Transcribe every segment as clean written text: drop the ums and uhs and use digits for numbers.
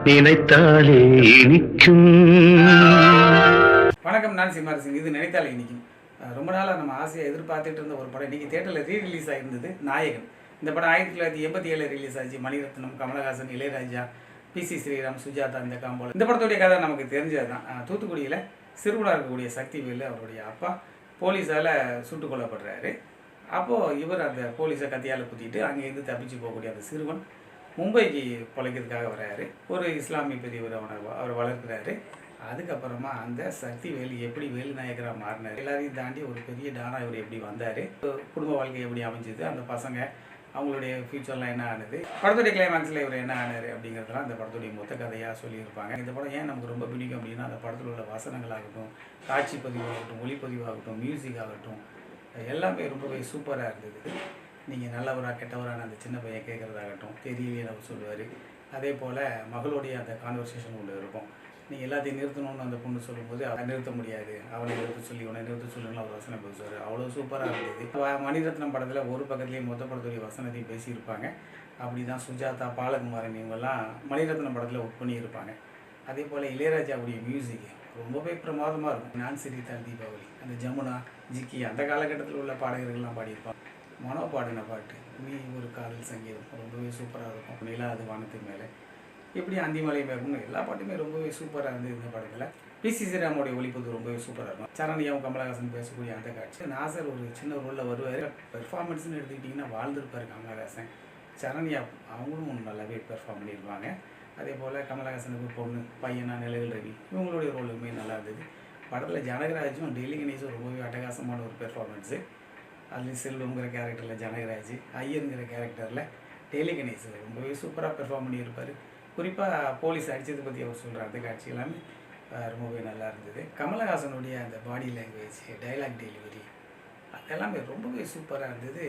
நினைத்தாலே இனிக்கும். வணக்கம், நான் சிமார் சிங். இது நினைத்தாலே இனிக்கும். ரொம்ப நாளாக நம்ம ஆசையாக எதிர்பார்த்துட்டு இருந்த ஒரு படம் இன்றைக்கி தேட்டரில் ரீரிலீஸ் ஆகிருந்தது. நாயகன். இந்த படம் 1987 ரிலீஸ் ஆச்சு. மணிரத்னம், கமலஹாசன், இளையராஜா, பிசி ஸ்ரீராம், சுஜாதா, இந்த காம்போல. இந்த படத்துடைய கதை நமக்கு தெரிஞ்சது தான். தூத்துக்குடியில் சிறுவனாக இருக்கக்கூடிய சக்திவேலு, அவருடைய அப்பா போலீஸால் சுட்டுக் கொல்லப்படுறாரு. அப்போது இவர் அந்த போலீஸை கத்தியால் குத்திட்டு அங்கேருந்து தப்பிச்சு போகக்கூடிய அந்த சிறுவன் மும்பைக்கு பிழைக்கிறதுக்காக வர்றாரு. ஒரு இஸ்லாமிய பெரியவர் அவர் வளர்க்குறாரு. அதுக்கப்புறமா அந்த சக்திவேலு எப்படி வேலு நாயகராக மாறினார், எல்லாரையும் தாண்டி ஒரு பெரிய டானா இவர் எப்படி வந்தார், குடும்ப வாழ்க்கை எப்படி அமைஞ்சது, அந்த பசங்க அவங்களுடைய ஃபியூச்சர்லாம் என்ன ஆனது, படத்துடைய கிளைமேக்ஸில் இவர் என்ன ஆனார் அப்படிங்கிறதுலாம் அந்த படத்துடைய மொத்த கதையாக சொல்லியிருப்பாங்க. இந்த படம் ஏன் நமக்கு ரொம்ப பிடிக்கும் அப்படின்னா, அந்த படத்தில் உள்ள வசனங்களாகட்டும், காட்சி பதிவாகட்டும், ஒளிப்பதிவாகட்டும், மியூசிக் ஆகட்டும், எல்லாமே ரொம்பவே சூப்பராக இருந்தது. நீங்கள் நல்லவரா கெட்டவரான அந்த சின்ன பையன் கேட்குறதாகட்டும், தெரியலையே அவர் சொல்லுவார். அதே போல் மகளுடைய அந்த கான்வர்சேஷன் ஒன்று இருக்கும். நீங்கள் எல்லாத்தையும் நிறுத்தணும்னு அந்த பொண்ணு சொல்லும்போது அவனை நிறுத்த முடியாது, அவனை நிறுத்த சொல்லி உன்னை நிறுத்த சொல்லுன்னு அவர் வசனம் பேசுவார். அவ்வளோ சூப்பராக இருந்தது. மணிரத்னம் படத்தில் ஒரு பக்கத்துலேயே மொத்த படத்துடைய வசனத்தையும் பேசியிருப்பாங்க. அப்படி தான் சுஜாதா, பாலகுமாரன் இவங்கெல்லாம் மணிரத்னம் படத்தில் ஒர்க் பண்ணியிருப்பாங்க. அதே போல் இளையராஜாவுடைய மியூசிக் ரொம்பவே பிரமாதமாக இருக்கும். நான் சிரித்தால் தீபாவளி, அந்த ஜமுனா, ஜிக்கி, அந்த காலகட்டத்தில் உள்ள பாடகர்கள்லாம் பாடியிருப்பாங்க. மனோ பாடின பாட்டு நீ ஒரு காதல் சங்கீதம் ரொம்பவே சூப்பராக இருக்கும். நிலா அது வானத்து மேலே, எப்படி அந்திமலை மேகம்னு எல்லா பாட்டுமே ரொம்பவே சூப்பராக இருந்தது. இந்த படத்தில் பிசி ஸ்ரீராமுடைய ஒளிப்பது ரொம்பவே சூப்பராக இருக்கும். சரண்யாவும் கமலஹாசன் பேசக்கூடிய அந்த காட்சி. நாசர் ஒரு சின்ன ரோலில் வருவார். பெர்ஃபார்மன்ஸ்னு எடுத்துக்கிட்டிங்கன்னா வாழ்ந்துருப்பார் கமலஹாசன். சரண்யா அவங்களும் நல்லாவே பெர்ஃபார்ம் பண்ணியிருப்பாங்க. அதே போல் கமலஹாசனுக்கு பொண்ணு பையனா நிலைகள் ரவி இவங்களுடைய ரோலுமே நல்லா இருந்தது. படத்தில் ஜனகராஜும் டெல்லி கணேஷும் ரொம்பவே அட்டகாசமான ஒரு பெர்ஃபார்மன்ஸு. அதுலேயும் செல்வங்கிற கேரக்டரில் ஜனகராஜ், ஐயருங்கிற கேரக்டரில் டெல்லி கணேஷ் ரொம்பவே சூப்பராக பெர்ஃபார்ம் பண்ணியிருப்பார். குறிப்பாக போலீஸ் அடித்ததை பற்றி அவர் சொல்கிற அந்த காட்சி எல்லாமே ரொம்பவே நல்லா இருந்தது. கமலஹாசனுடைய அந்த பாடி லாங்குவேஜ், டைலாக் டெலிவரி அதெல்லாமே ரொம்பவே சூப்பராக இருந்தது.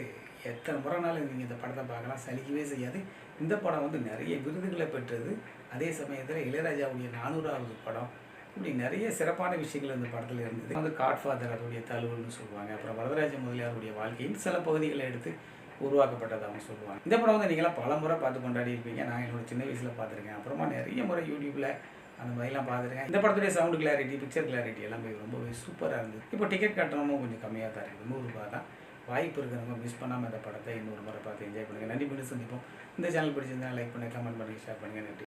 எத்தனை முறைனாலும் நீங்கள் இந்த படத்தை பார்க்கலாம், சலிக்கவே செய்யாது. இந்த படம் நிறைய விருதுகளை பெற்றது. அதே சமயத்தில் இளையராஜாவுடைய 400வது படம். இப்படி நிறைய சிறப்பான விஷயங்கள் இந்த படத்தில் இருந்தது. காட்ஃபாதர் அதோடைய தழுவல்னு சொல்லுவாங்க. அப்புறம் வரதராஜ முதலியாருடைய வாழ்க்கையின் சில பகுதிகளை எடுத்து உருவாக்கப்பட்டதாகவும் சொல்லுவாங்க. இந்த படம் நீங்களாம் பல முறை பார்த்து கொண்டாடி இருப்பீங்க. நான் என்னோட சின்ன வயசில் பார்த்துருக்கேன். அப்புறமா நிறைய முறை யூடியூப்பில் அந்த மாதிரிலாம் பார்த்துருக்கேன். இந்த படத்துடைய சவுண்டு கிளாரிட்டி, பிக்சர் கிளாரிட்டி எல்லாமே ரொம்பவே சூப்பராக இருந்தது. இப்போ டிக்கெட் கட்டணமும் கொஞ்சம் கம்மியாக தான் இருக்குது, 100 ரூபா தான். வாய்ப்பு இருக்கிறவங்க மிஸ் பண்ணாமல் இந்த படத்தை இன்னொரு முறை பார்த்து என்ஜாய் பண்ணுங்கள். நன்றி, மீண்டும் சந்திப்போம். இந்த சேனல் பிடிச்சிருந்தா லைக் பண்ணுங்கள், கமெண்ட் பண்ணுங்கள், ஷேர் பண்ணுங்கள். நன்றி.